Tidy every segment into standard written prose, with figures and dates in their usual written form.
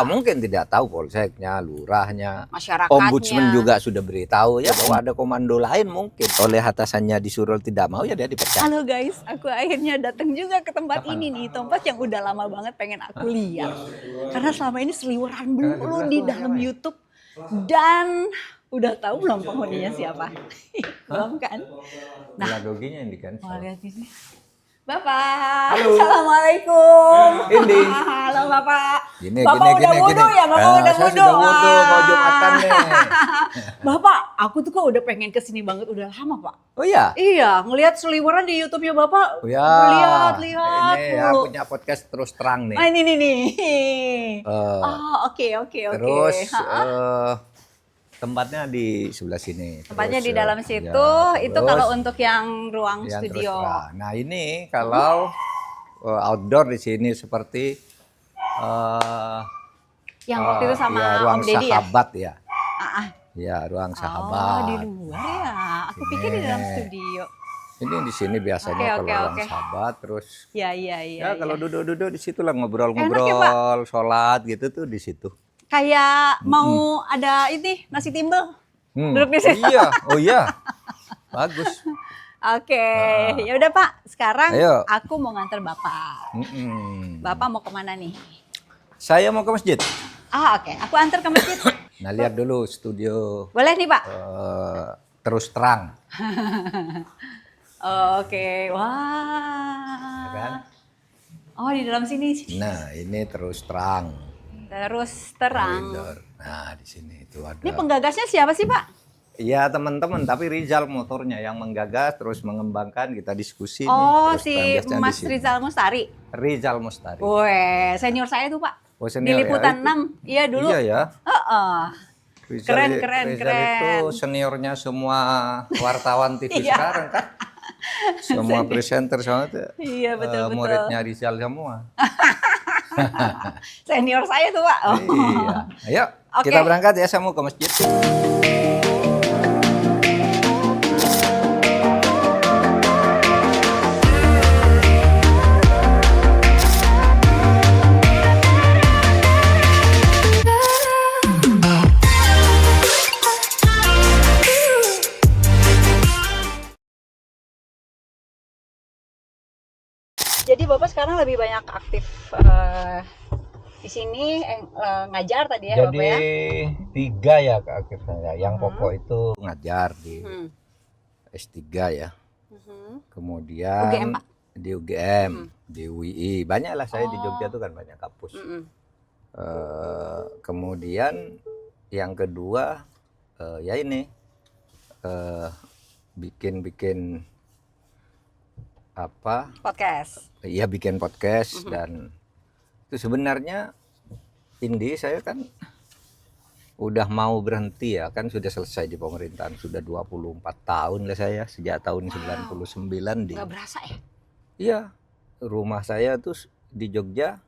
Mungkin tidak tahu polseknya, lurahnya, Masyarakatnya. ombudsman juga sudah beritahu ya bahwa ada komando lain, mungkin oleh atasannya disuruh tidak mau ya dia dipecat. Halo guys, aku akhirnya datang juga ke tempat Kapan? ini nih, tempat yang udah lama banget pengen aku lihat. Karena selama ini seliweran dulu di dalam YouTube dan udah tahu belum penghuninya siapa? Belum kan? Nah, Pedagoginya ini kan. mau lihat ini. Bapak, Halo. Assalamualaikum. Indi. Halo Bapak. Gini, Bapak gini, udah gini, wudhu gini. ya? Bapak udah Saya wudhu. sudah wudhu, mau Jumatan nih. Bapak, aku tuh kok udah pengen kesini banget udah lama Pak. Oh iya? Iya, ngelihat seliweran di YouTube-nya Bapak. Oh ya. Lihat Ini ya mulu. punya podcast terus terang nih. Ah, ini nih. Eh, Oh, oke. Terus Ha-ha. tempatnya di sebelah sini. Tempatnya Terus, di dalam situ. ya, Itu terus kalau untuk yang ruang yang terus studio. terang. Nah ini kalau outdoor di sini seperti Yang waktu itu sama ya, ruang Om Deddy ya? sahabat ya. Ah, Ya ruang oh, sahabat. di luar ya. Aku pikir di dalam studio. Ini di sini biasanya Oke, kalau oke, ruang oke. sahabat, terus Ya. ya kalau duduk-duduk di situ lah Enak ya, ngobrol-ngobrol, sholat gitu tuh di situ. Kayak mau ada ini nasi timbel. Duduk di situ. Iya, oh iya, bagus. Oke, ya udah Pak. Sekarang Ayo. aku mau nganter Bapak. Mm-mm. Bapak mau kemana nih? Saya mau ke masjid. Ah, oke. Aku antar ke masjid. Nah lihat dulu studio Boleh nih Pak? terus terang. Oke, wah. Ya kan? Oh, di dalam sini. Nah ini terus terang. Terus terang. Koridor. Nah di sini itu ada. Ini penggagasnya siapa sih Pak? Iya teman-teman, tapi Rizal motornya yang menggagas terus mengembangkan, kita diskusi Oh, nih. Terus si pembiasanya di Mas sini. Rizal Mustari. Rizal Mustari. Weh, senior saya tuh Pak. Oh, Di senior ya, Liputan itu. 6. Iya dulu. Iya ya. Heeh. Rizal, Keren. Rizal itu seniornya semua wartawan TV Iya. sekarang kan. Semua presenter semua itu Iya, betul. muridnya Rizal semua. Senior saya tuh Pak. Oh. Iya. Ayo Oke. kita berangkat ya, saya mau ke masjid. Jadi Bapak sekarang lebih banyak aktif di sini ngajar tadi ya Bapak ya? 3 ya akhir saya. Yang pokok itu ngajar di S3 ya. Kemudian UGM, Pak? di UGM, di UI. Banyak lah saya di Jogja tuh kan banyak kampus. Kemudian yang kedua ya ini bikin apa? Podcast. Iya bikin podcast dan itu sebenarnya Indi saya kan udah mau berhenti ya, kan sudah selesai di pemerintahan, sudah 24 tahun lah saya sejak tahun 99 di. Nggak berasa ya? Iya, rumah saya tuh di Jogja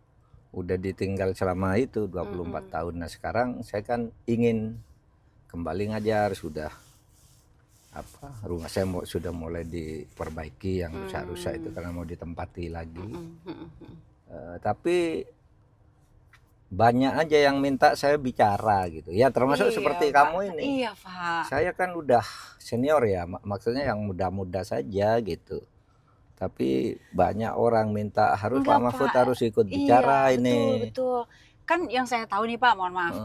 udah ditinggal selama itu 24 tahun. Nah sekarang saya kan ingin kembali ngajar, sudah rumah saya sudah mulai diperbaiki yang rusak-rusak itu karena mau ditempati lagi. Tapi banyak aja yang minta saya bicara gitu ya, termasuk seperti Pak. kamu ini. Iya Pak. Saya kan udah senior ya, maksudnya yang muda-muda saja gitu. Tapi banyak orang minta harus Enggak, Pak Mahfud Pak. harus ikut bicara Iya, ini. betul. Kan yang saya tahu nih Pak, mohon maaf.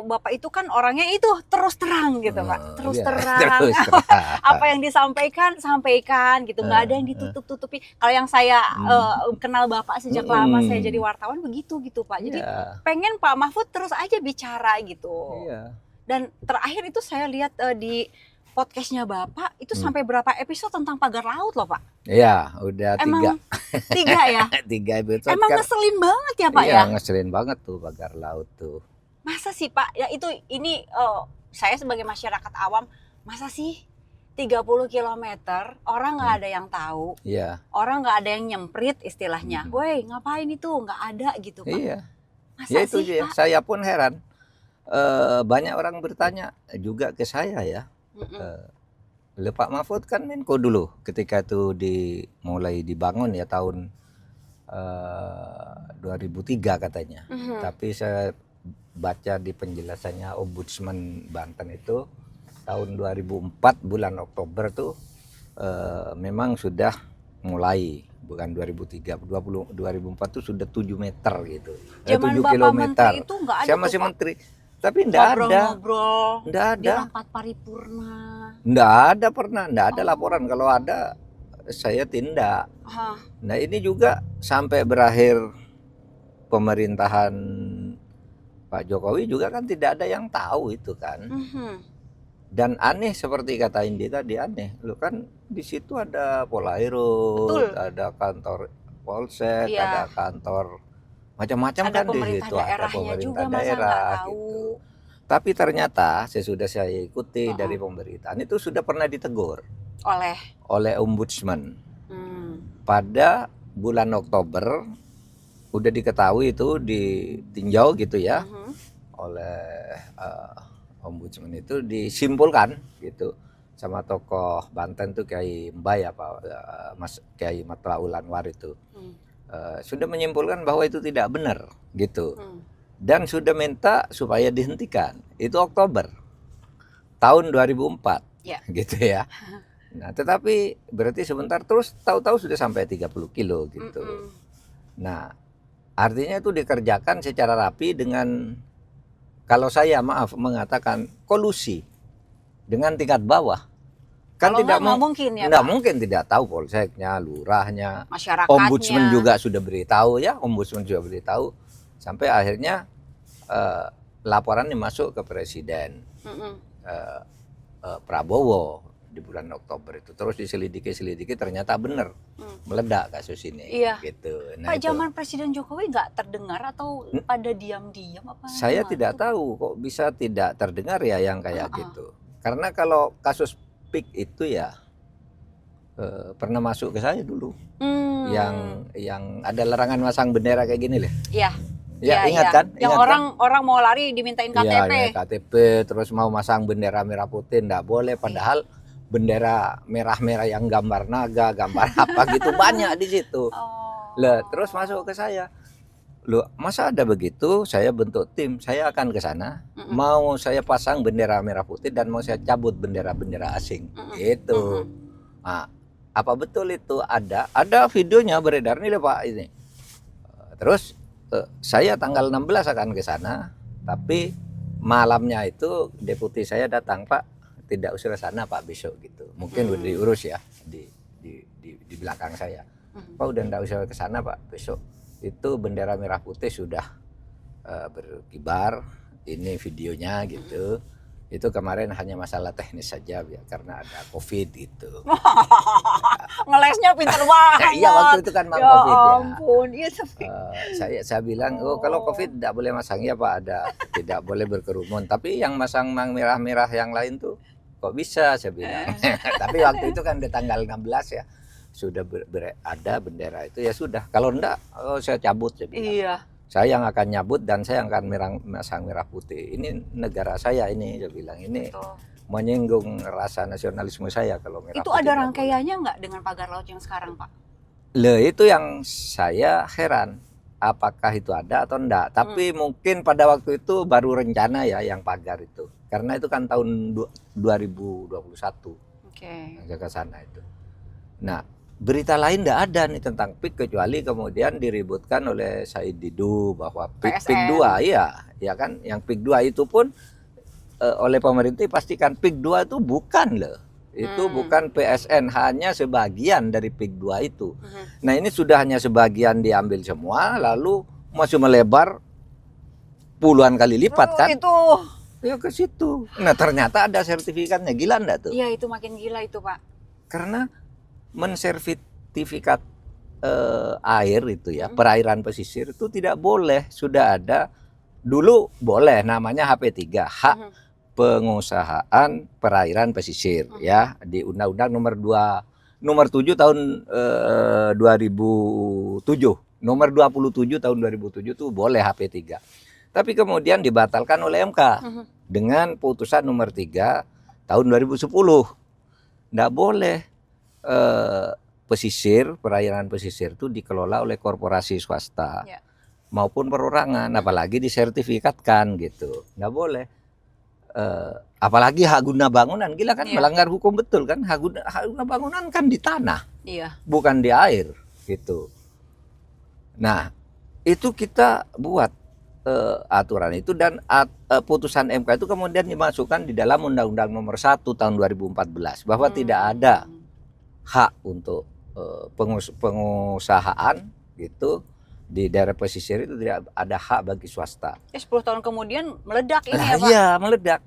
Bapak itu kan orangnya itu terus terang gitu Pak. Terus Iya, terang. terus terang. Apa yang disampaikan, sampaikan gitu. Nggak ada yang ditutup-tutupi. Kalau yang saya kenal Bapak sejak lama saya jadi wartawan begitu gitu Pak. Jadi Iya. pengen Pak Mahfud terus aja bicara gitu. Iya. Dan terakhir itu saya lihat di podcastnya Bapak itu sampai berapa episode tentang pagar laut loh Pak. Iya, udah Emang 3 ya? 3 episode. Emang kan. ngeselin banget ya Pak Iya, ya? ngeselin banget tuh pagar laut tuh. Masa sih Pak? Ya ini saya sebagai masyarakat awam, masa sih 30 km orang nggak ada yang tahu, Iya. orang nggak ada yang nyemprit istilahnya. Woi ngapain itu? Nggak ada gitu Pak. Iya. Masa Ya itu sih dia. Pak? Saya pun heran. Banyak orang bertanya juga ke saya ya. Pak Mahfud kan Menko dulu ketika itu mulai dibangun ya tahun 2003 katanya. Tapi saya baca di penjelasannya Ombudsman Banten itu tahun 2004 bulan Oktober tuh memang sudah mulai, bukan 2003, 2004 tuh sudah 7 meter gitu. Zaman 7 Bapak kilometer. Menteri itu nggak ada Saya tuh, masih Pak? menteri. Tapi enggak ada. Ngobrol-ngobrol Enggak di ada. rapat paripurna. Enggak ada pernah, enggak ada laporan. Kalau ada saya tindak. Hah. Nah, ini juga sampai berakhir pemerintahan Pak Jokowi juga kan tidak ada yang tahu itu kan. Dan aneh seperti kata Indi tadi, aneh. Lu kan di situ ada Polairut, Betul. ada kantor Polsek, Iya. ada kantor macam-macam Ada kan di pemerintah situ, ada daerahnya pemerintah juga, masa daerah nggak tahu? gitu. Tapi ternyata sesudah saya ikuti Uh-uh. dari pemberitaan itu sudah pernah ditegur Oleh Ombudsman. Pada bulan Oktober udah diketahui itu ditinjau gitu ya oleh Ombudsman, itu disimpulkan gitu sama tokoh Banten tuh Kiai Mbay Mas Kiai Matlaul Anwar itu sudah menyimpulkan bahwa itu tidak benar gitu dan sudah minta supaya dihentikan. Itu Oktober tahun 2004 Ya. gitu ya. Nah, tetapi berarti sebentar terus tahu-tahu sudah sampai 30 kilo gitu. Nah, artinya itu dikerjakan secara rapi dengan, kalau saya maaf mengatakan, kolusi dengan tingkat bawah. Kan Kalau tidak nggak mungkin ya, nggak Pak? mungkin tidak tahu, polseknya, lurahnya, Masyarakatnya. Ombudsman juga sudah beritahu ya, Ombudsman juga beritahu sampai akhirnya laporannya masuk ke Presiden Prabowo di bulan Oktober itu. Terus diselidiki ternyata benar meledak kasus ini. Iya. Gitu. Nah, Pak, itu. zaman Presiden Jokowi nggak terdengar atau pada diam-diam apa? Saya gimana tidak tuh? tahu kok bisa tidak terdengar ya yang kayak gitu. Karena kalau kasus PIK itu ya pernah masuk ke saya dulu. Yang ada larangan masang bendera kayak gini loh. Iya. Ya, Iya, ingat iya. kan? Yang Ingat orang mau lari dimintain KTP. Iya, KTP, terus mau masang bendera merah putih enggak boleh, padahal bendera merah-merah yang gambar naga, gambar apa gitu banyak di situ. Lah, terus masuk ke saya. Loh, masa ada begitu? Saya bentuk tim, saya akan ke sana. Mau saya pasang bendera merah putih dan mau saya cabut bendera-bendera asing. Gitu. Nah, apa betul itu? Ada videonya beredar nih loh Pak ini. Terus saya tanggal 16 akan ke sana, tapi malamnya itu deputi saya datang, Pak, tidak usah ke sana Pak besok gitu. Mungkin udah diurus ya di belakang saya. Pak udah enggak usah ke sana Pak besok. Itu bendera merah putih sudah berkibar. Ini videonya gitu. Itu kemarin hanya masalah teknis saja ya, karena ada COVID gitu. Ngelesnya pinter banget. Iya, waktu itu kan Ya COVID ya. ampun. Iya, tapi Saya bilang, oh kalau COVID tidak boleh masang ya Pak, tidak boleh berkerumun. Tapi yang masang merah-merah yang lain tuh kok bisa, saya bilang. Tapi waktu itu kan di tanggal 16 ya sudah ada bendera itu, ya sudah. Kalau enggak, saya cabut, saya bilang. iya. Saya yang akan nyabut dan saya akan masang merah putih. Ini negara saya ini, saya bilang. Ini Betul. menyinggung rasa nasionalisme saya kalau merah Itu putih. ada rangkaiannya nggak dengan pagar laut yang sekarang, Pak? Loh, itu yang saya heran. Apakah itu ada atau enggak? Tapi mungkin pada waktu itu baru rencana ya yang pagar itu. Karena itu kan tahun 2021. Oke. Yang ke sana itu. Nah, berita lain enggak ada nih tentang PIK, kecuali kemudian diributkan oleh Said Didu bahwa PIK PSN. 2 ya kan, yang PIK 2 itu pun oleh pemerintah pastikan PIK 2 itu bukan loh. Itu bukan PSN, hanya sebagian dari PIK 2 itu. Nah, ini sudah hanya sebagian diambil semua, lalu masih melebar puluhan kali lipat kan? Itu. Ya ke situ. Nah, ternyata ada sertifikatnya. Gila enggak tuh? Iya, itu makin gila itu, Pak. Karena mensertifikat air itu ya, perairan pesisir itu tidak boleh. Sudah ada dulu boleh, namanya HP3, hak pengusahaan perairan pesisir ya, di Undang-Undang nomor 7 tahun 2007. Nomor 27 tahun 2007 itu boleh HP3. Tapi kemudian dibatalkan oleh MK dengan putusan nomor 3 tahun 2010. Nggak boleh pesisir, perairan pesisir itu dikelola oleh korporasi swasta Ya. maupun perorangan, apalagi disertifikatkan gitu. Nggak boleh. Apalagi hak guna bangunan, gila kan, Iya. melanggar hukum betul kan. Hak guna bangunan kan di tanah, Iya. bukan di air gitu. Nah, itu kita buat aturan itu, dan putusan MK itu kemudian dimasukkan di dalam Undang-Undang Nomor 1 Tahun 2014 bahwa tidak ada hak untuk pengusahaan gitu di daerah pesisir, itu tidak ada hak bagi swasta. 10 tahun kemudian meledak ini Nah, ya Pak. iya, meledak.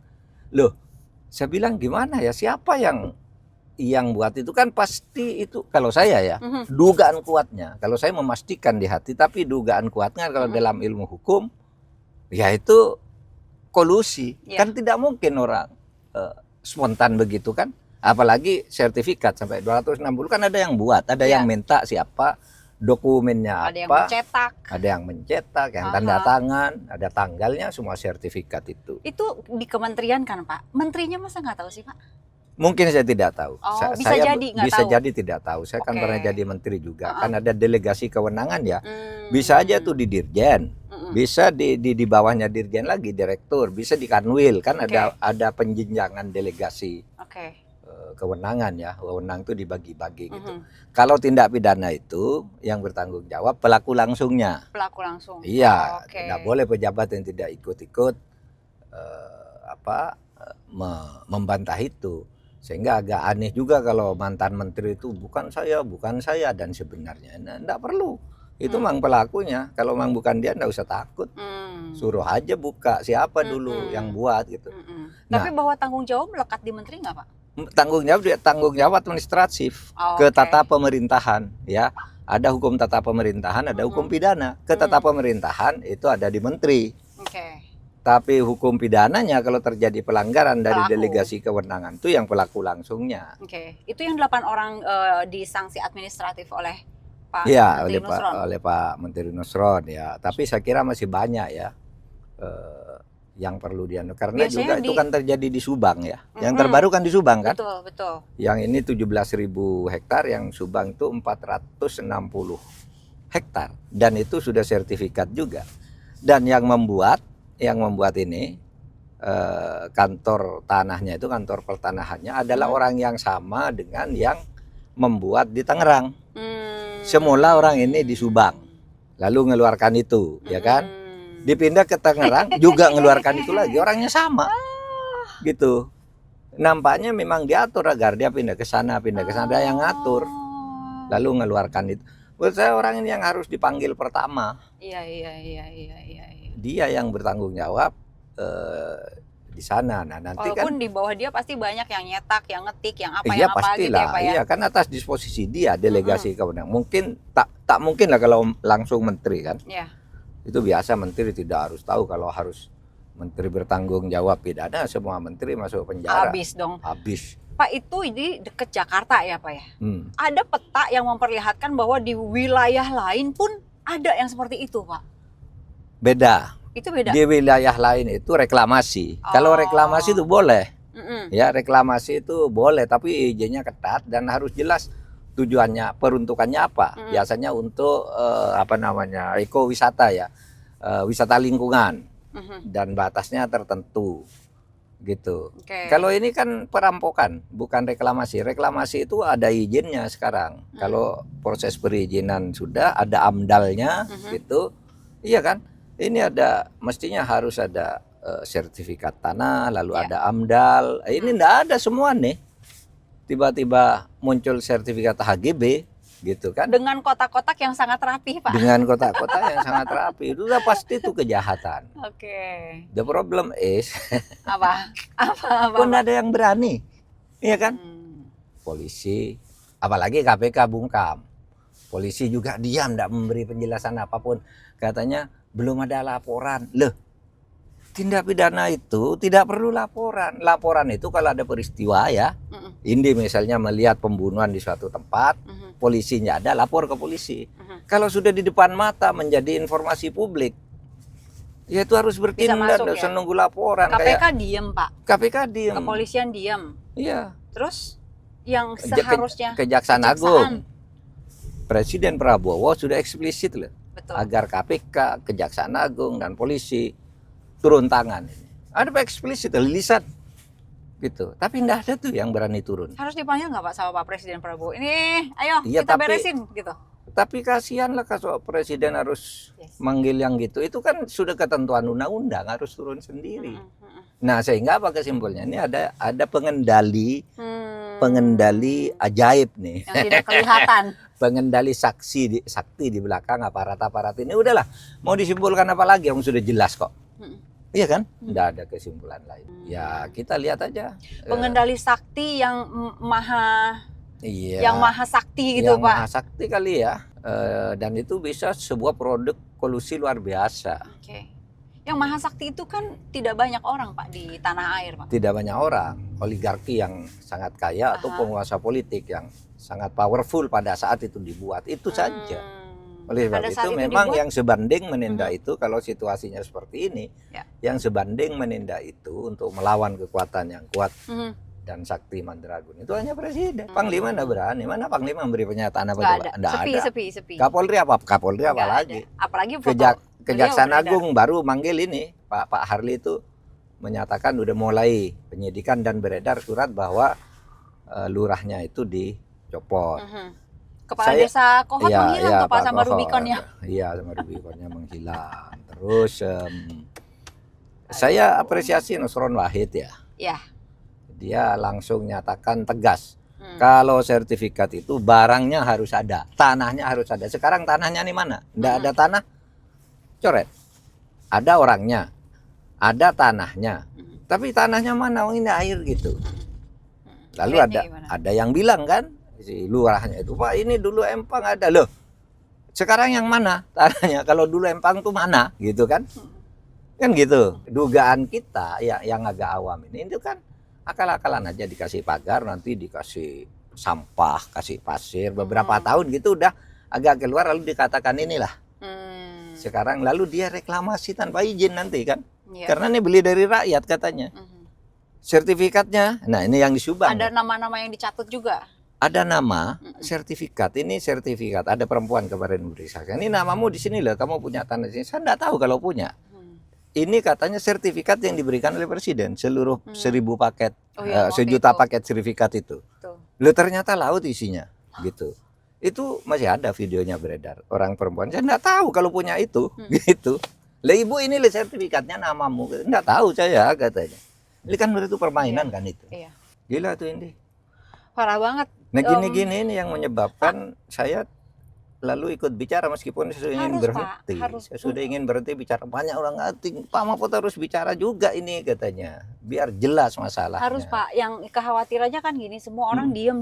Loh, saya bilang gimana ya, siapa yang buat itu kan pasti itu, kalau saya ya, dugaan kuatnya. Kalau saya memastikan di hati, tapi dugaan kuatnya kalau dalam ilmu hukum ya itu kolusi. Ya. Kan tidak mungkin orang spontan begitu kan. Apalagi sertifikat sampai 260 kan ada yang buat, ada Ya. yang minta siapa, dokumennya Ada yang apa, mencetak. ada yang mencetak, yang tanda tangan, ada tanggalnya, semua sertifikat itu. Itu di kementerian kan Pak? Menterinya masa nggak tahu sih Pak? Mungkin saya tidak tahu. Oh, bisa Saya jadi nggak bisa tahu. jadi tidak tahu. Saya kan Oke. pernah jadi menteri juga. Kan ada delegasi kewenangan ya. Hmm. Bisa aja tuh di dirjen. Bisa di bawahnya dirjen lagi direktur, bisa di kanwil kan, ada penjenjangan delegasi Oke. kewenangan ya. Wewenang itu dibagi-bagi gitu. Kalau tindak pidana itu yang bertanggung jawab pelaku langsungnya. Pelaku langsung. Iya, Oke. nggak boleh pejabat yang tidak ikut-ikut membantah itu. Sehingga agak aneh juga kalau mantan menteri itu bukan saya, dan sebenarnya enggak perlu. Itu mang pelakunya. Kalau mang bukan dia enggak usah takut. Suruh aja buka siapa dulu yang buat gitu. Tapi bahwa tanggung jawab melekat di menteri nggak Pak? Tanggung jawab administratif ke tata pemerintahan ya. Ada hukum tata pemerintahan, ada hukum pidana. Ke tata pemerintahan itu ada di menteri. Oke. Tapi hukum pidananya kalau terjadi pelanggaran dari Pelaku. delegasi kewenangan itu yang pelaku langsungnya. Oke. Itu yang 8 orang disanksi administratif oleh Pak Iya, Menteri Nusron. oleh Pak Menteri Nusron ya. Tapi saya kira masih banyak ya yang perlu karena Biasanya juga itu kan terjadi di Subang ya. Yang terbaru kan di Subang kan. Betul, betul. Yang ini 17.000 hektar, yang Subang itu 460 hektar, dan itu sudah sertifikat juga. Dan yang membuat ini kantor tanahnya itu, kantor pertanahannya adalah orang yang sama dengan yang membuat di Tangerang. Semula orang ini di Subang, lalu mengeluarkan itu, ya kan? Dipindah ke Tangerang juga mengeluarkan itu lagi, orangnya sama, gitu. Nampaknya memang diatur agar dia pindah ke sana, ada yang ngatur, lalu mengeluarkan itu. Menurut saya orang ini yang harus dipanggil pertama. Iya. Dia yang bertanggung jawab di sana. Nah, nanti walaupun kan di bawah dia pasti banyak yang nyetak, yang ngetik, yang apa iya yang apa gitu pastilah, ya Pak ya. iya kan atas disposisi dia delegasi kewenangan. Mungkin tak mungkin lah kalau langsung menteri kan. Iya. Itu biasa, menteri tidak harus tahu. Kalau harus menteri bertanggung jawab pidana, semua menteri masuk penjara. Habis dong. Habis. Pak, itu di dekat Jakarta ya Pak ya. Hmm. Ada peta yang memperlihatkan bahwa di wilayah lain pun ada yang seperti itu Pak. Beda. Itu beda. Di wilayah lain itu reklamasi. Kalau reklamasi itu boleh. Ya, reklamasi itu boleh, tapi izinnya ketat dan harus jelas tujuannya, peruntukannya apa. Biasanya untuk ekowisata ya. Wisata lingkungan. Dan batasnya tertentu. Gitu. Kalau ini kan perampokan, bukan reklamasi. Reklamasi itu ada izinnya sekarang. Kalau proses perizinan sudah ada AMDAL-nya gitu. Iya kan? Ini mestinya harus ada sertifikat tanah, lalu ada AMDAL. Ini enggak ada semua nih. Tiba-tiba muncul sertifikat HGB gitu kan. Dengan kotak-kotak yang sangat rapi Pak. Dengan kotak-kotak yang sangat rapi. Itu udah pasti itu kejahatan. Oke. The problem is Apa? pun ada yang berani. Iya kan? Polisi, apalagi KPK bungkam. Polisi juga diam, tidak memberi penjelasan apapun. Katanya belum ada laporan. Loh, tindak pidana itu tidak perlu laporan. Laporan itu kalau ada peristiwa ya. Ini misalnya melihat pembunuhan di suatu tempat, polisinya ada, lapor ke polisi. Kalau sudah di depan mata menjadi informasi publik, ya itu harus bertindak, tidak usah nunggu laporan. KPK diem Pak. KPK diem. Kepolisian diem. Iya. Terus yang seharusnya Kejaksaan Agung. Presiden Prabowo sudah eksplisit loh, Betul. agar KPK, Kejaksaan Agung dan polisi turun tangan. Ada eksplisit lisan gitu. Tapi enggak ada tuh yang berani turun. Harus dipanggil nggak Pak sama Pak Presiden Prabowo? Ini, ayo Iya, kita tapi- beresin gitu. Tapi kasihan lah kalau presiden harus Yes. manggil yang gitu. Itu kan sudah ketentuan undang-undang, harus turun sendiri. Mm-mm. Nah, sehingga apa kesimpulannya? Ini ada pengendali Hmm. pengendali ajaib nih. Yang tidak kelihatan. Pengendali sakti di belakang aparat-aparat ini. Udahlah, mau disimpulkan apa lagi yang sudah jelas kok. Mm. Iya kan? Tidak ada kesimpulan lain. Ya, kita lihat aja. Pengendali sakti yang maha Iya. yang maha sakti gitu yang Pak. maha sakti kali ya. Dan itu bisa sebuah produk kolusi luar biasa. Oke. Yang maha sakti itu kan tidak banyak orang Pak di tanah air Pak. Tidak banyak orang, oligarki yang sangat kaya atau Aha. penguasa politik yang sangat powerful pada saat itu dibuat. Itu saja. Oleh sebab Pada saat itu itu memang dibuat- yang sebanding menindak itu kalau situasinya seperti ini, Ya. yang sebanding menindak itu untuk melawan kekuatan yang kuat Mhm. dan sakti Mandragun itu hanya presiden. Panglima enggak berani. Mana Panglima memberi pernyataan apa Nggak coba? ada. Nggak ada. Sepi. Kapolri apa? Kapolri apa Nggak lagi? ada. Apalagi foto Kejaksaan beliau Agung baru manggil ini Pak Harli itu menyatakan udah mulai penyidikan dan beredar surat bahwa lurahnya itu dicopot. beredar. Kepala Saya- desa Kohot menghilang tuh Pak sama Kohot. Rubiconnya. Iya, sama Rubiconnya menghilang. Terus saya apresiasi Nusron Wahid ya. Ya. Dia langsung nyatakan tegas. Hmm. Kalau sertifikat itu barangnya harus ada, tanahnya harus ada. Sekarang tanahnya di mana? Nggak ada tanah, coret. Ada orangnya, ada tanahnya. Tapi tanahnya mana? Oh, ini air gitu. Lalu Lihatnya gimana? ada yang bilang kan, si lurahnya itu, Pak ini dulu empang ada loh. Sekarang yang mana tanahnya? Kalau dulu empang tuh mana? Gitu kan? Kan gitu. Dugaan kita yang agak awam ini itu kan akal-akalan aja, dikasih pagar, nanti dikasih sampah, kasih pasir, beberapa tahun gitu udah agak keluar lalu dikatakan inilah. Hmm. Sekarang lalu dia reklamasi tanpa izin nanti kan. Ya. Karena ini beli dari rakyat katanya. Mhm. Sertifikatnya, nah ini yang disubang. Ada nama-nama yang dicatut juga. Ada nama, sertifikat. Ini sertifikat. Ada perempuan kemarin beritakan, ini namamu di sini loh, kamu punya tanah di sini. Saya enggak tahu kalau punya. Hmm. Ini katanya sertifikat yang diberikan oleh presiden, seluruh 1.000 paket, Oh iya, waktu 1 juta itu. paket sertifikat itu. Tuh. Loh ternyata laut isinya, gitu. Itu masih ada videonya beredar. Orang perempuan, saya enggak tahu kalau punya itu, gitu. Lah ibu ini lah sertifikatnya namamu, enggak tahu saya katanya. Ini kan berarti permainan kan itu. Iya. Gila tuh ini. Parah banget. Nah gini-gini ini yang menyebabkan saya lalu ikut bicara meskipun saya ingin Harus, berhenti. Pak. Harus. Saya sudah ingin berhenti bicara, banyak orang ngating. Pak Mahfud harus bicara juga ini katanya, biar jelas masalahnya. Harus Pak, yang kekhawatirannya kan gini, semua orang diam,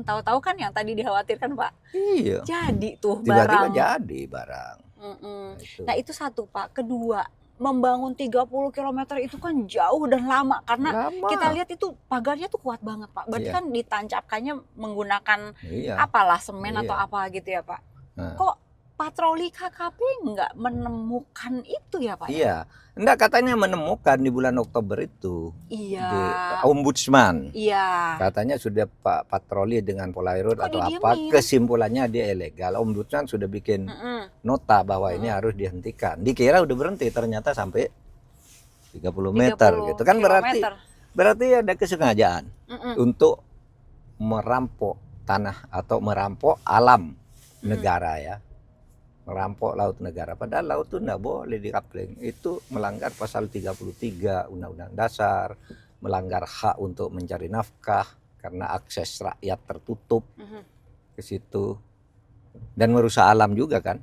tahu-tahu kan yang tadi dikhawatirkan Pak. Iya. Jadi tuh Tiba-tiba barang. jadi barang. Mm-mm. Itu. Nah itu satu Pak, kedua membangun 30 km itu kan jauh dan lama karena Lama. kita lihat itu pagarnya tuh kuat banget Pak. Berarti Iya. kan ditancapkannya menggunakan Iya. apalah semen Iya. atau apa gitu ya Pak. Nah. Kok patroli KKP nggak menemukan itu ya Pak? Iya. Enggak, katanya menemukan di bulan Oktober itu Iya. di Ombudsman. Iya. Katanya sudah Pak patroli dengan Polaroid Kok atau apa, didiemin? kesimpulannya dia ilegal. Ombudsman sudah bikin Mm-mm. nota bahwa ini harus dihentikan. Dikira udah berhenti, ternyata sampai 30 meter 30 gitu kan, kilometer. berarti ada kesengajaan Mm-mm. untuk merampok tanah atau merampok alam negara ya. Merampok laut negara, padahal laut itu enggak boleh dikapling. Itu melanggar pasal 33 Undang-Undang Dasar, melanggar hak untuk mencari nafkah karena akses rakyat tertutup Mhm. ke situ, dan merusak alam juga kan.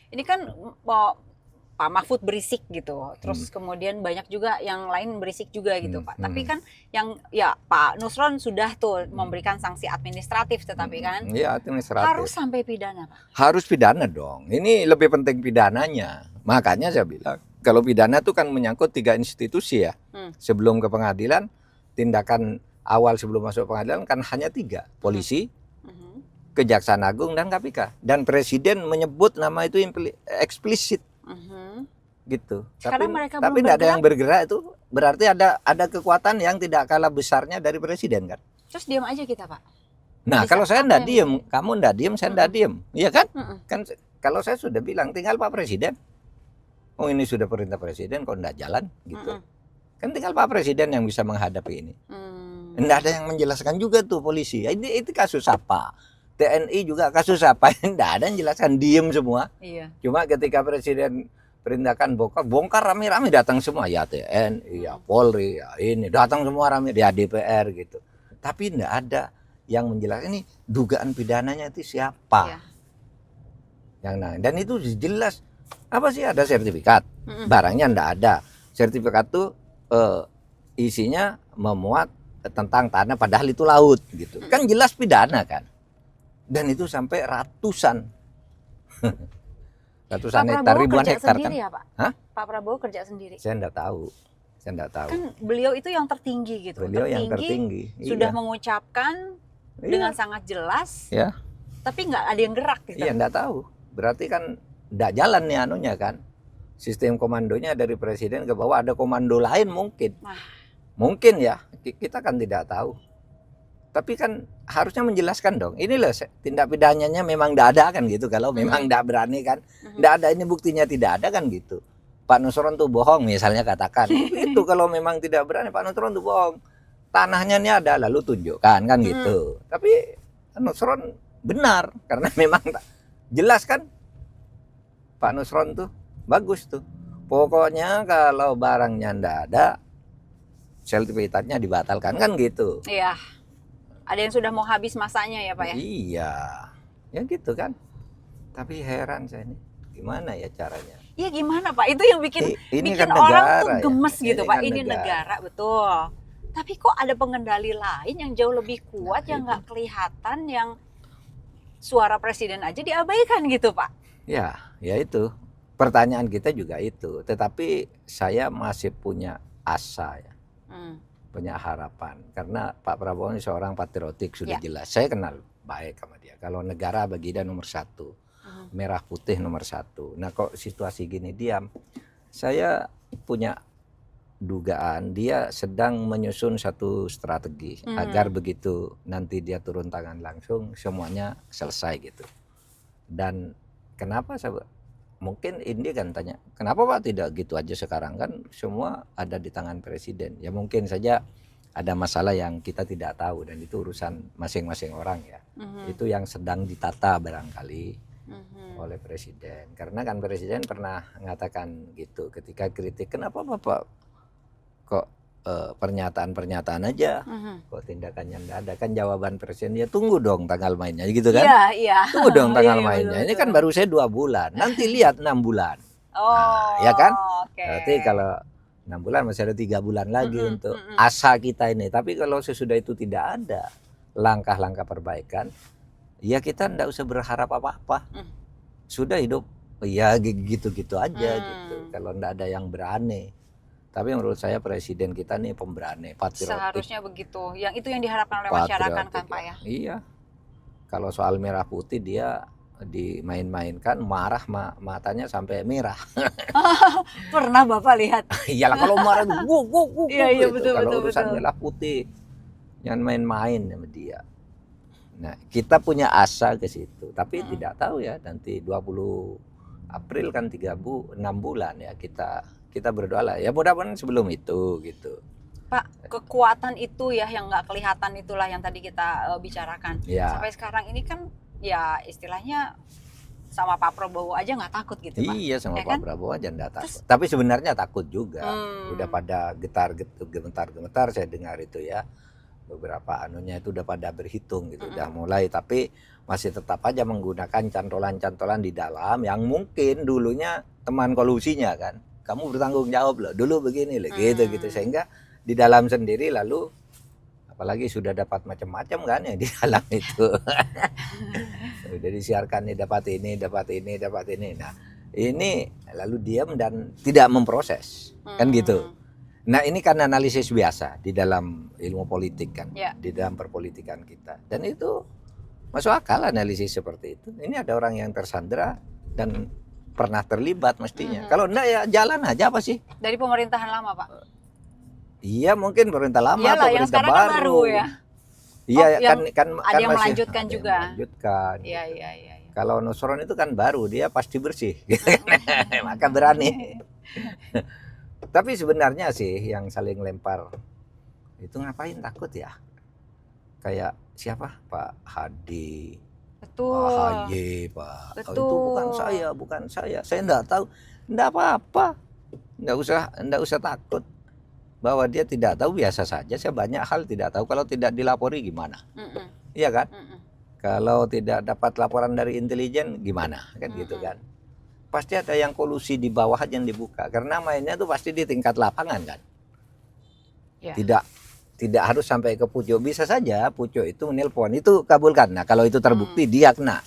Ini kan Pak Mahfud berisik gitu, terus kemudian banyak juga yang lain berisik juga gitu Pak. Tapi kan yang ya Pak Nusron sudah tuh memberikan sanksi administratif, tetapi kan Iya, administratif. harus sampai pidana Pak. Harus pidana dong. Ini lebih penting pidananya. Makanya saya bilang, kalau pidana itu kan menyangkut 3 institusi ya. Sebelum ke pengadilan, tindakan awal sebelum masuk pengadilan kan hanya 3. Polisi, Mhm. Kejaksaan Agung, dan KPK. Dan Presiden menyebut nama itu eksplisit Mhm. gitu. Sekarang mereka tapi belum tidak ada yang bergerak, itu berarti ada kekuatan yang tidak kalah besarnya dari Presiden kan. Terus diam aja kita Pak. Nah, Bisa kalau saya apa ndak yang diem, kamu ndak diem, saya ndak diem. Iya kan? Mm-mm. Kan kalau saya sudah bilang tinggal Pak Presiden. Oh, ini sudah perintah Presiden kok ndak jalan gitu. Mm-mm. Kan tinggal Pak Presiden yang bisa menghadapi ini. Hmm. Ndak ada yang menjelaskan juga tuh polisi. Itu kasus apa? TNI juga kasus apa? Ndak ada yang jelaskan, diem semua. Iya. Cuma ketika Presiden perintahkan bongkar rame-rame datang semua, ya TNI, ya Polri, ya ini datang semua rame, ya DPR gitu. Tapi ndak ada yang menjelaskan ini dugaan pidananya itu siapa. Iya. Yang dan itu jelas apa sih, ada sertifikat, Mm-mm. barangnya ndak ada. Sertifikat tuh isinya memuat tentang tanah padahal itu laut gitu. Kan jelas pidana kan. Dan itu sampai ratusan Pak hektar, Prabowo ribuan kerja hektar sendiri kan. ya Pak? Hah? Pak Prabowo kerja sendiri. Saya enggak tahu. Kan beliau itu yang tertinggi gitu. Beliau yang tertinggi. Sudah Iya. mengucapkan dengan sangat jelas. Ya. Tapi nggak ada yang gerak gitu. Iya, enggak tahu. Berarti kan enggak jalan nih anunya kan. Sistem komandonya dari presiden ke bawah, ada komando lain mungkin. Nah. Mungkin ya, kita kan tidak tahu. Tapi kan harusnya menjelaskan dong. Ini loh tindak pidananya memang tidak ada kan gitu. Kalau memang tidak berani kan, tidak ada, ini buktinya tidak ada kan gitu. Pak Nusron tuh bohong misalnya katakan. Itu kalau memang tidak berani Pak Nusron tuh bohong. Tanahnya ini ada lalu tunjukkan kan gitu. Tapi Pak Nusron benar karena memang jelas kan. Pak Nusron tuh bagus tuh. Pokoknya kalau barangnya tidak ada, sertifikatnya dibatalkan kan gitu. Iya. Ada yang sudah mau habis masanya ya Pak ya? Iya, ya gitu kan. Tapi heran saya nih, gimana ya caranya? Iya gimana Pak? Itu yang bikin Ini bikin kan orang negara, tuh ya. gemes gitu Ini Pak. kan Ini negara betul. Tapi kok ada pengendali lain yang jauh lebih kuat, yang nggak kelihatan, yang suara presiden aja diabaikan gitu Pak? Ya itu. Pertanyaan kita juga itu. Tetapi saya masih punya asa ya. Punya harapan karena Pak Prabowo ini seorang patriotik sudah jelas. Saya kenal baik sama dia. Kalau negara bagi dia nomor satu, merah putih nomor satu. Nah kok situasi gini diam, saya punya dugaan dia sedang menyusun satu strategi agar begitu nanti dia turun tangan langsung semuanya selesai gitu. Dan kenapa saya mungkin ini kan tanya, kenapa Pak tidak gitu aja sekarang, kan semua ada di tangan presiden. Ya mungkin saja ada masalah yang kita tidak tahu dan itu urusan masing-masing orang ya. Itu yang sedang ditata barangkali oleh presiden. Karena kan presiden pernah mengatakan gitu ketika kritik, kenapa Bapak kok pernyataan-pernyataan aja, kok tindakannya enggak ada. Kan jawaban presiden, ya tunggu dong tanggal mainnya gitu kan. Iya. Tunggu dong tanggal Iya, mainnya. betul, Ini kan baru saya 2 bulan. Nanti lihat 6 bulan. Oh, Ya kan? Okay. Berarti kalau 6 bulan masih ada 3 bulan lagi untuk asa kita ini. Tapi kalau sesudah itu tidak ada langkah-langkah perbaikan, ya kita enggak usah berharap apa-apa. Sudah hidup ya gitu-gitu aja gitu. Kalau enggak ada yang berani. Tapi menurut saya presiden kita nih pemberani, patriotik. Seharusnya begitu. Yang itu yang diharapkan oleh masyarakat kan Pak ya? Iya. Kalau soal merah putih dia dimain-mainkan, marah matanya sampai merah. Pernah Bapak lihat? Iyalah kalau marah Iya gitu. betul, Kalau betul, urusan merah putih jangan main-main sama dia. Nah, kita punya asa ke situ, tapi tidak tahu ya nanti 20 April kan 6 bulan ya kita berdoa lah ya, mudah-mudahan sebelum itu gitu. Pak, kekuatan itu ya yang nggak kelihatan itulah yang tadi kita bicarakan. Ya. Sampai sekarang ini kan ya istilahnya sama Pak Prabowo aja nggak takut gitu Pak. Iya, sama Ya Pak kan? Prabowo aja nggak takut. Tapi sebenarnya takut juga. Udah pada gemetar-gemetar saya dengar itu ya. Beberapa anunya itu udah pada berhitung gitu, udah mulai, tapi masih tetap aja menggunakan cantolan-cantolan di dalam yang mungkin dulunya teman kolusinya kan. Kamu bertanggung jawab loh, dulu begini loh, gitu. Sehingga di dalam sendiri lalu apalagi sudah dapat macam-macam kan ya di dalam itu. Udah disiarkan nih dapat ini. Nah, ini lalu diam dan tidak memproses. Kan gitu. Nah, ini kan analisis biasa di dalam ilmu politik kan, di dalam perpolitikan kita. Dan itu masuk akal analisis seperti itu. Ini ada orang yang tersandera dan pernah terlibat mestinya. Kalau enggak ya jalan aja apa sih? Dari pemerintahan lama Pak? Iya mungkin pemerintah lama Iyalah, atau yang pemerintah sekarang kan baru ya. Iya yang kan ada yang masih melanjutkan ada yang juga. melanjutkan. Iya, iya, iya. Kalau Nusron itu kan baru, dia pasti bersih, maka berani. Tapi sebenarnya sih yang saling lempar itu ngapain takut ya? Kayak siapa? Pak Hadi, Pak Betul. AHY, Pak. Oh, Betul. itu bukan saya. Saya enggak tahu. Enggak apa-apa. Enggak usah takut. Bahwa dia tidak tahu biasa saja. Saya banyak hal tidak tahu. Kalau tidak dilapori gimana? Iya kan? Kalau tidak dapat laporan dari intelijen gimana? Kan gitu kan. Pasti ada yang kolusi di bawah aja yang dibuka. Karena mainnya tuh pasti di tingkat lapangan kan. Ya. Tidak harus sampai ke Pucuk. Bisa saja Pucuk itu menelpon, itu kabulkan. Nah kalau itu terbukti dia kena.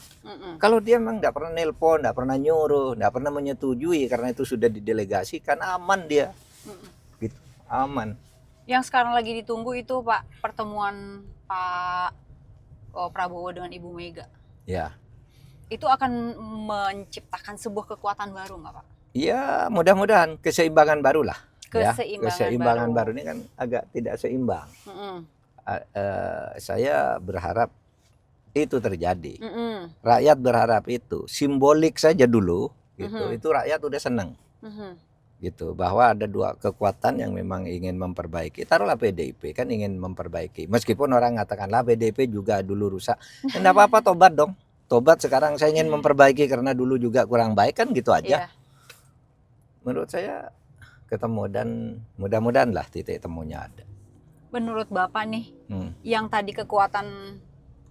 Kalau dia memang tidak pernah nelpon, tidak pernah nyuruh, tidak pernah menyetujui karena itu sudah didelegasikan, aman dia. Gitu, aman. Yang sekarang lagi ditunggu itu Pak, pertemuan Pak Prabowo dengan Ibu Mega. Ya. Itu akan menciptakan sebuah kekuatan baru nggak Pak? Ya mudah-mudahan keseimbangan baru lah. Keseimbangan baru ini kan agak tidak seimbang. Saya berharap itu terjadi. Rakyat berharap itu. Simbolik saja dulu gitu. Itu rakyat udah senang. Gitu, bahwa ada dua kekuatan yang memang ingin memperbaiki. Taruhlah PDIP kan ingin memperbaiki. Meskipun orang katakanlah PDIP juga dulu rusak. Enggak apa-apa, tobat dong. Tobat sekarang saya ingin memperbaiki karena dulu juga kurang baik kan gitu aja. Menurut saya ketemu dan mudah-mudahan lah titik temunya ada. Menurut Bapak nih, yang tadi kekuatan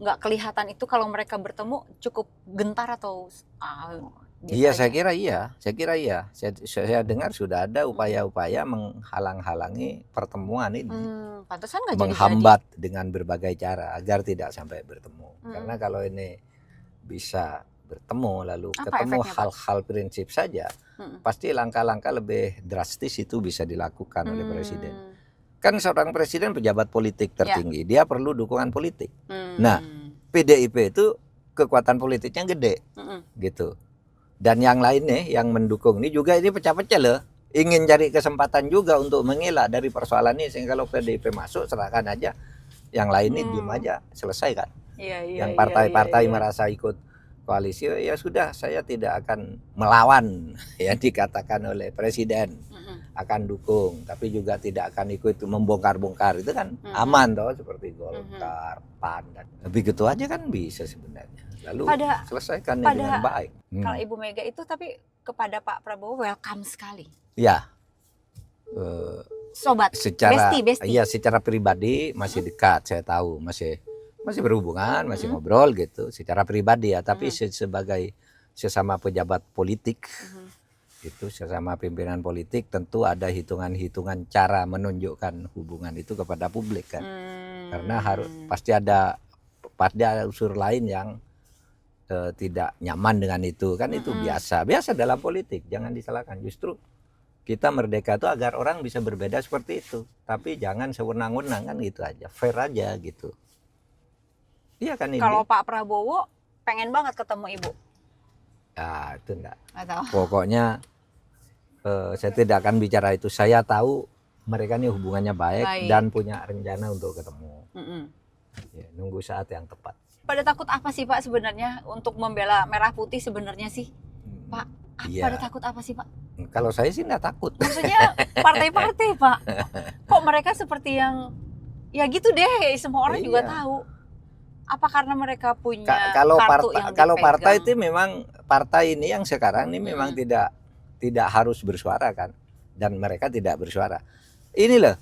nggak kelihatan itu kalau mereka bertemu cukup gentar atau iya, saya kira iya. Saya dengar sudah ada upaya-upaya menghalang-halangi pertemuan ini. Pantesan nggak menghambat dengan berbagai cara agar tidak sampai bertemu. Karena kalau ini bisa bertemu lalu ketemu hal-hal prinsip saja, pasti langkah-langkah lebih drastis itu bisa dilakukan oleh presiden. Kan seorang presiden pejabat politik tertinggi, dia perlu dukungan politik. Nah, PDIP itu kekuatan politiknya gede, gitu. Dan yang lainnya yang mendukung ini juga ini pecah-pecah loh. Ingin cari kesempatan juga untuk mengelak dari persoalan ini. Sehingga kalau PDIP masuk serahkan aja. Yang lain ini diem aja, selesai kan. Yang partai-partai merasa ikut koalisi, ya sudah saya tidak akan melawan yang dikatakan oleh presiden. Akan dukung, tapi juga tidak akan ikut membongkar-bongkar. Itu kan aman toh, seperti Golkar, PAN. Dan begitu aja kan bisa sebenarnya. Lalu selesaikan dengan baik. Kalau Ibu Mega itu tapi kepada Pak Prabowo welcome sekali. Ya. Sobat, bestie. Iya, secara pribadi masih dekat, saya tahu, masih berhubungan, masih ngobrol gitu, secara pribadi ya. Tapi sebagai sesama pejabat politik, itu sesama pimpinan politik tentu ada hitungan-hitungan cara menunjukkan hubungan itu kepada publik kan. Karena pasti ada unsur lain yang tidak nyaman dengan itu kan. Itu biasa dalam politik, jangan disalahkan. Justru kita merdeka itu agar orang bisa berbeda seperti itu, tapi jangan sewenang-wenang kan, gitu aja, fair aja gitu. Iya kan. Ini kalau Pak Prabowo pengen banget ketemu Ibu. Ya itu enggak. Pokoknya saya tidak akan bicara itu. Saya tahu mereka ini hubungannya baik dan punya rencana untuk ketemu. Ya, nunggu saat yang tepat. Pada takut apa sih Pak sebenarnya untuk membela merah putih sebenarnya sih Pak? Pada takut apa sih Pak? Kalau saya sih nggak takut. Maksudnya partai-partai Pak. Kok mereka seperti yang ya gitu deh, semua orang juga tahu. Apa karena mereka punya kalau partai itu memang partai ini yang sekarang ini memang tidak harus bersuara kan, dan mereka tidak bersuara. Ini loh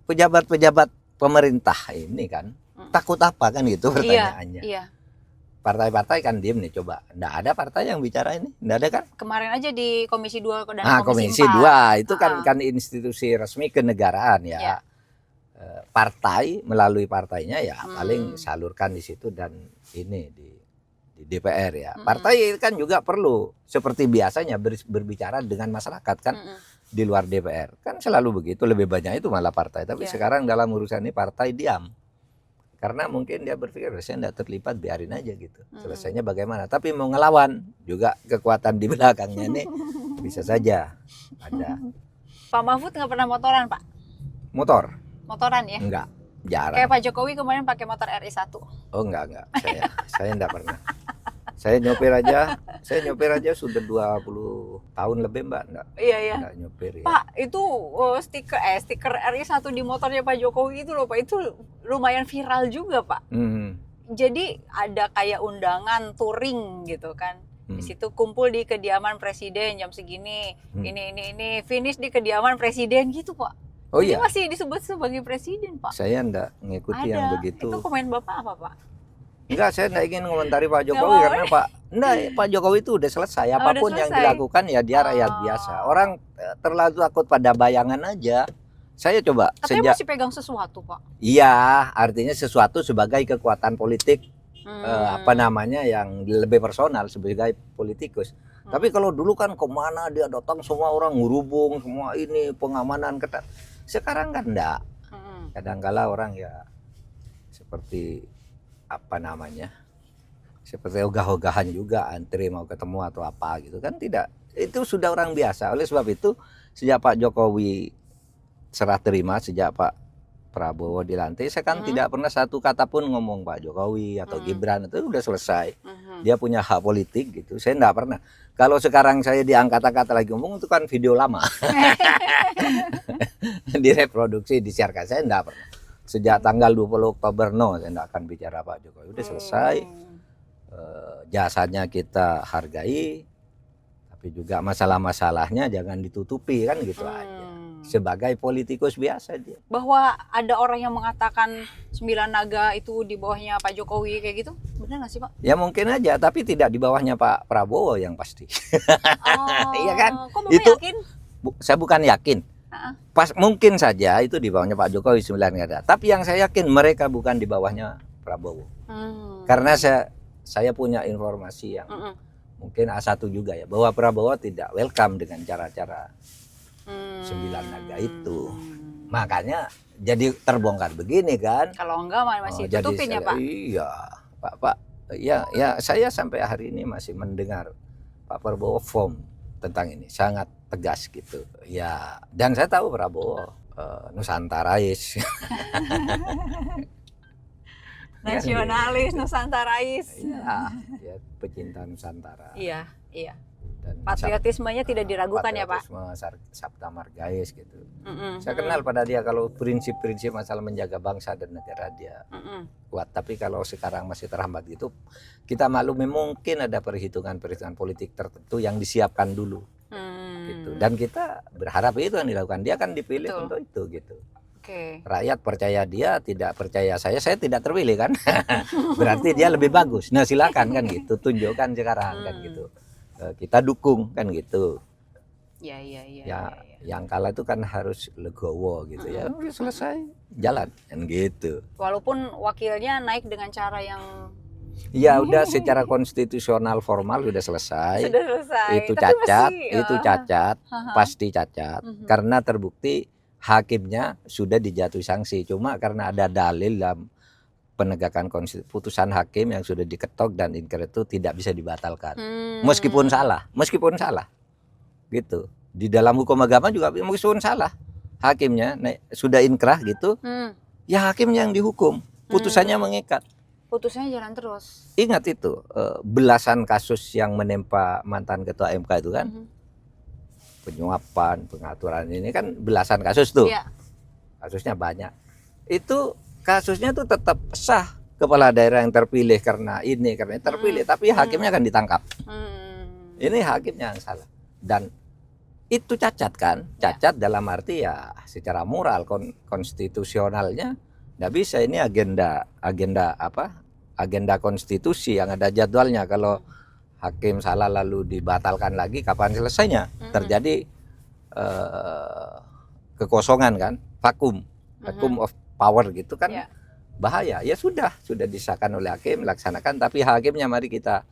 pejabat-pejabat pemerintah ini kan takut apa kan gitu pertanyaannya. Iya. Partai-partai kan diem nih, coba. Nggak ada partai yang bicara ini, nggak ada kan? Kemarin aja di Komisi 2 dan Komisi 2 itu kan institusi resmi kenegaraan ya. Partai melalui partainya ya paling salurkan di situ dan ini di DPR ya. Partai kan juga perlu seperti biasanya berbicara dengan masyarakat kan di luar DPR. Kan selalu begitu, lebih banyak itu malah partai. Tapi sekarang dalam urusan ini partai diam. Karena mungkin dia berpikir saya tidak terlibat, biarin aja gitu. Selesainya bagaimana? Tapi mau ngelawan juga kekuatan di belakangnya ini bisa saja ada. Pak Mahfud nggak pernah motoran Pak? Motoran ya? Enggak. jarang. Kayak Pak Jokowi kemarin pakai motor RI1. Oh enggak, saya enggak pernah. Saya nyopir aja sudah 20 tahun lebih Mbak, Iya. enggak nyopir ya. Pak, itu stiker RI1 di motornya Pak Jokowi itu loh Pak, itu lumayan viral juga Pak. Jadi ada kayak undangan touring gitu kan. Di situ kumpul di kediaman presiden jam segini. Ini finish di kediaman presiden gitu Pak. Oh Jadi iya. masih disebut sebagai presiden Pak. Saya enggak ngikuti yang begitu. Itu komen Bapak apa Pak? Enggak, saya enggak ingin komentari Pak Jokowi karena Pak Jokowi itu udah selesai. Apapun yang dilakukan ya dia rakyat biasa. Orang terlalu takut pada bayangan aja. Saya coba Katanya masih pegang sesuatu Pak. Iya, artinya sesuatu sebagai kekuatan politik yang lebih personal sebagai politikus. Tapi kalau dulu kan kemana dia datang semua orang ngurubung, semua ini pengamanan ketat. Sekarang kan enggak. Kadang-kala orang ya seperti seperti ogah-ogahan juga, antri mau ketemu atau apa gitu kan, tidak. Itu sudah orang biasa. Oleh sebab itu sejak Pak Jokowi serah terima, sejak Pak Prabowo dilantik, saya kan tidak pernah satu kata pun ngomong Pak Jokowi atau Gibran, itu udah selesai. Dia punya hak politik gitu. Saya enggak pernah. Kalau sekarang saya diangkat-angkat lagi ngomong itu kan video lama. Direproduksi, disiarkan. Saya enggak pernah. Sejak tanggal 20 Oktober saya enggak akan bicara Pak Jokowi. Udah selesai. Jasanya kita hargai, tapi juga masalah-masalahnya jangan ditutupi kan gitu aja. Sebagai politikus biasa dia. Bahwa ada orang yang mengatakan 9 naga itu di bawahnya Pak Jokowi kayak gitu, benar nggak sih Pak? Ya mungkin aja, tapi tidak di bawahnya Pak Prabowo yang pasti. Iya kan? Kok Bapak yakin? Saya bukan yakin. Mungkin saja itu di bawahnya Pak Jokowi 9 naga. Tapi yang saya yakin mereka bukan di bawahnya Prabowo. Karena saya punya informasi yang mungkin A1 juga ya, bahwa Prabowo tidak welcome dengan cara-cara 9 naga itu. Makanya jadi terbongkar begini kan. Kalau enggak masih tutupin ya Pak? Iya Pak. Ya saya sampai hari ini masih mendengar Pak Prabowo form tentang ini sangat tegas gitu. Ya, dan saya tahu Prabowo Nusantarais. Nasionalis, Nusantarais. Iya, ya, pecinta Nusantara. Iya. Dan patriotismenya tidak diragukan ya Pak? Sabta Margais gitu. Saya kenal pada dia kalau prinsip-prinsip masalah menjaga bangsa dan negara dia kuat. Tapi kalau sekarang masih terhambat gitu, kita maklumi mungkin ada perhitungan-perhitungan politik tertentu yang disiapkan dulu. Gitu. Dan kita berharap itu yang dilakukan. Dia kan dipilih untuk itu gitu. Rakyat percaya dia, tidak percaya saya tidak terpilih kan. Berarti dia lebih bagus. Nah silakan kan gitu, tunjukkan sekarang kan gitu. Kita dukung kan gitu. Ya. Yang kalah itu kan harus legowo gitu ya. Udah selesai, jalan kan gitu. Walaupun wakilnya naik dengan cara yang ya udah secara konstitusional formal sudah selesai. Itu cacat, pasti cacat. Karena terbukti hakimnya sudah dijatuhi sanksi. Cuma karena ada dalil dalam penegakan putusan hakim yang sudah diketok dan inkrah itu tidak bisa dibatalkan. Meskipun salah gitu. Di dalam hukum agama juga meskipun salah hakimnya sudah inkrah gitu, ya hakim yang dihukum, putusannya mengikat. Putusannya jalan terus. Ingat itu belasan kasus yang menimpa mantan ketua MK itu kan, penyuapan, pengaturan ini kan belasan kasus tuh, kasusnya banyak. Itu kasusnya tuh tetap sah, kepala daerah yang terpilih karena terpilih, tapi hakimnya akan ditangkap. Ini hakimnya yang salah. Dan itu cacat kan? Cacat dalam arti ya secara moral, konstitusionalnya nggak bisa. Ini agenda konstitusi yang ada jadwalnya. Kalau hakim salah lalu dibatalkan lagi, kapan selesainya? Terjadi kekosongan kan, vakum of power gitu kan, bahaya. Ya sudah disahkan oleh hakim, laksanakan, tapi hakimnya mari kita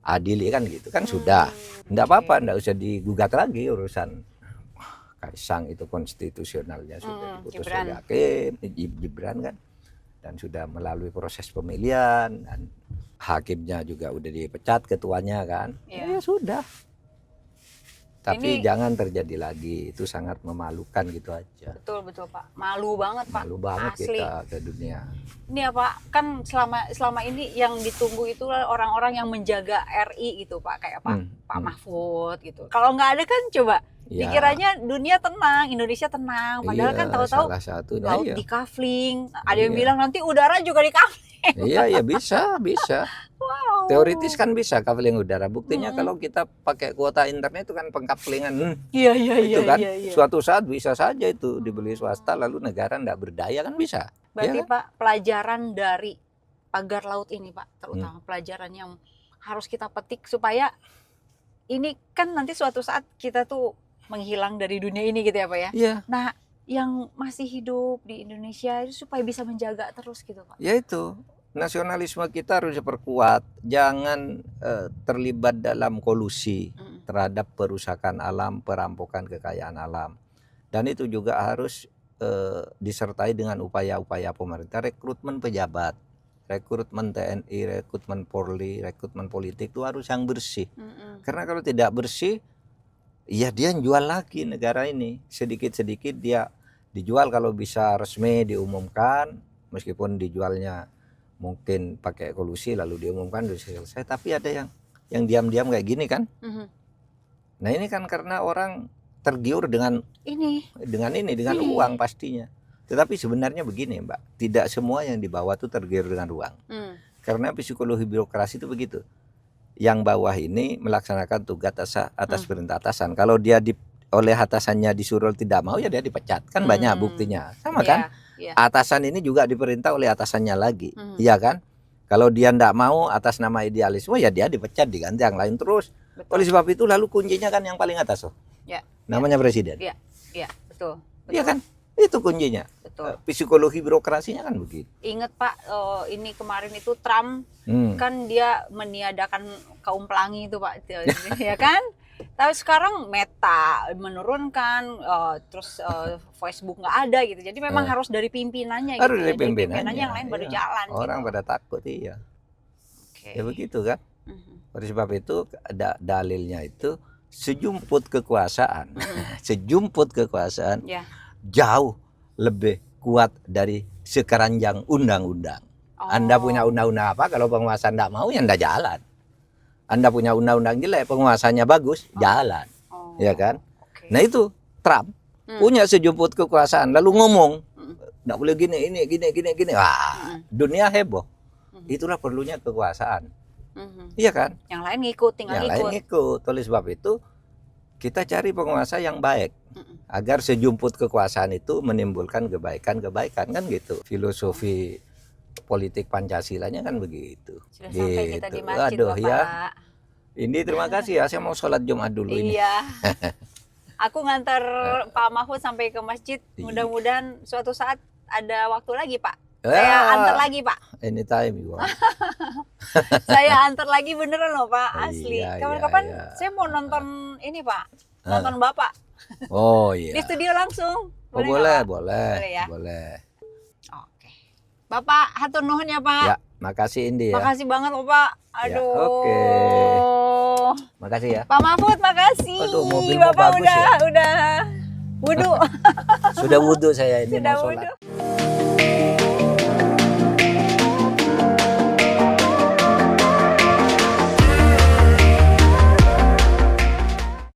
adili kan gitu kan, sudah enggak apa-apa, enggak usah digugat lagi urusan Kaisang, itu konstitusionalnya sudah diputus oleh hakim, Gibran kan, dan sudah melalui proses pemilihan, dan hakimnya juga udah dipecat, ketuanya kan, ya sudah. Tapi Ini jangan terjadi lagi, itu sangat memalukan gitu aja. betul Pak, malu banget Pak, Malu banget asli. kita ke dunia. Ini ya Pak, kan selama ini yang ditunggu itu orang-orang yang menjaga RI gitu Pak, kayak Pak Mahfud gitu. Kalau nggak ada kan coba Ya, dikiranya dunia tenang, Indonesia tenang, padahal iya, kan tahu-tahu salah satunya laut iya. di-kafling, ada yang Iya. bilang nanti udara juga di-kafling. Iya, bisa. Wow. Teoritis kan bisa kaveling udara. Buktinya Mm-mm. kalau kita pakai kuota internet itu kan pengkaplingan. Iya Itu kan iya. suatu saat bisa saja itu dibeli swasta lalu negara nggak berdaya kan bisa. Berarti Iya kan? Pak, pelajaran dari pagar laut ini Pak, terutama pelajaran yang harus kita petik supaya ini kan nanti suatu saat kita tuh menghilang dari dunia ini gitu ya Pak ya. Iya. Nah, yang masih hidup di Indonesia itu supaya bisa menjaga terus gitu Pak. Ya itu. Nasionalisme kita harus diperkuat. Jangan terlibat dalam kolusi terhadap perusakan alam, perampokan kekayaan alam. Dan itu juga harus disertai dengan upaya-upaya pemerintah rekrutmen pejabat, rekrutmen TNI, rekrutmen Polri, rekrutmen politik itu harus yang bersih. Karena kalau tidak bersih, ya dia jual lagi negara ini. Sedikit-sedikit dia dijual kalau bisa resmi diumumkan, meskipun dijualnya mungkin pakai kolusi lalu diumumkan sudah selesai. Tapi ada yang diam-diam kayak gini kan. Nah ini kan karena orang tergiur dengan uang pastinya. Tetapi sebenarnya begini Mbak, tidak semua yang di bawah itu tergiur dengan uang. Karena psikologi birokrasi itu begitu. Yang bawah ini melaksanakan tugas atas perintah atasan. Kalau dia oleh atasannya disuruh tidak mau ya dia dipecat. Kan banyak buktinya. Sama kan? Atasan ini juga diperintah oleh atasannya lagi. Iya kan? Kalau dia tidak mau atas nama idealisme ya dia dipecat, diganti yang lain terus. Betul. Oleh sebab itu lalu kuncinya kan yang paling atas namanya presiden. Iya, betul. Iya kan? Itu kuncinya. Betul. Psikologi birokrasinya kan begitu. Ingat Pak, ini kemarin itu Trump kan dia meniadakan kaum pelangi itu Pak, ya kan? Tapi sekarang Meta menurunkan, terus Facebook nggak ada gitu. Jadi memang harus dari pimpinannya gitu. Harus dari pimpinannya. Yang lain baru jalan. Orang gitu. pada takut iya. Okay. Ya begitu kan. Oleh sebab itu dalilnya itu sejumput kekuasaan, jauh lebih kuat dari sekeranjang undang-undang. Anda punya undang-undang apa, kalau penguasa tidak mau ya tidak jalan. Anda punya undang-undang jelek, penguasanya bagus, jalan. Ya kan? Okay. Nah itu Trump punya sejumput kekuasaan, lalu ngomong, tidak boleh gini. Wah, dunia heboh. Itulah perlunya kekuasaan. Iya kan? Yang lain ngikut, tinggal lain ngikut. Oleh sebab itu kita cari penguasa yang baik agar sejumput kekuasaan itu menimbulkan kebaikan kan gitu. Filosofi politik Pancasilanya kan begitu. Sudah sampai kita di masjid, aduh Bapak. Ya. Ini terima kasih ya, saya mau sholat Jumat dulu ini. Iya. Aku ngantar Pak Mahfud sampai ke masjid. Mudah-mudahan suatu saat ada waktu lagi Pak. Saya antar lagi Pak. Anytime you want. Saya antar lagi beneran loh Pak, asli. Iya, Kapan-kapan iya. saya mau nonton ini Pak, nonton Bapak. Oh iya. Di studio langsung. Boleh, boleh ya? Boleh. Oke. Bapak, hatur nuhun ya Pak. Ya, makasih Indi ya. Makasih banget loh Pak. Aduh. Ya, oke. Makasih ya. Pak Mahfud, makasih. Aduh, mobilmu Bapak bagus udah wudhu. Sudah wudhu saya ini Sudah mau sholat. wudhu.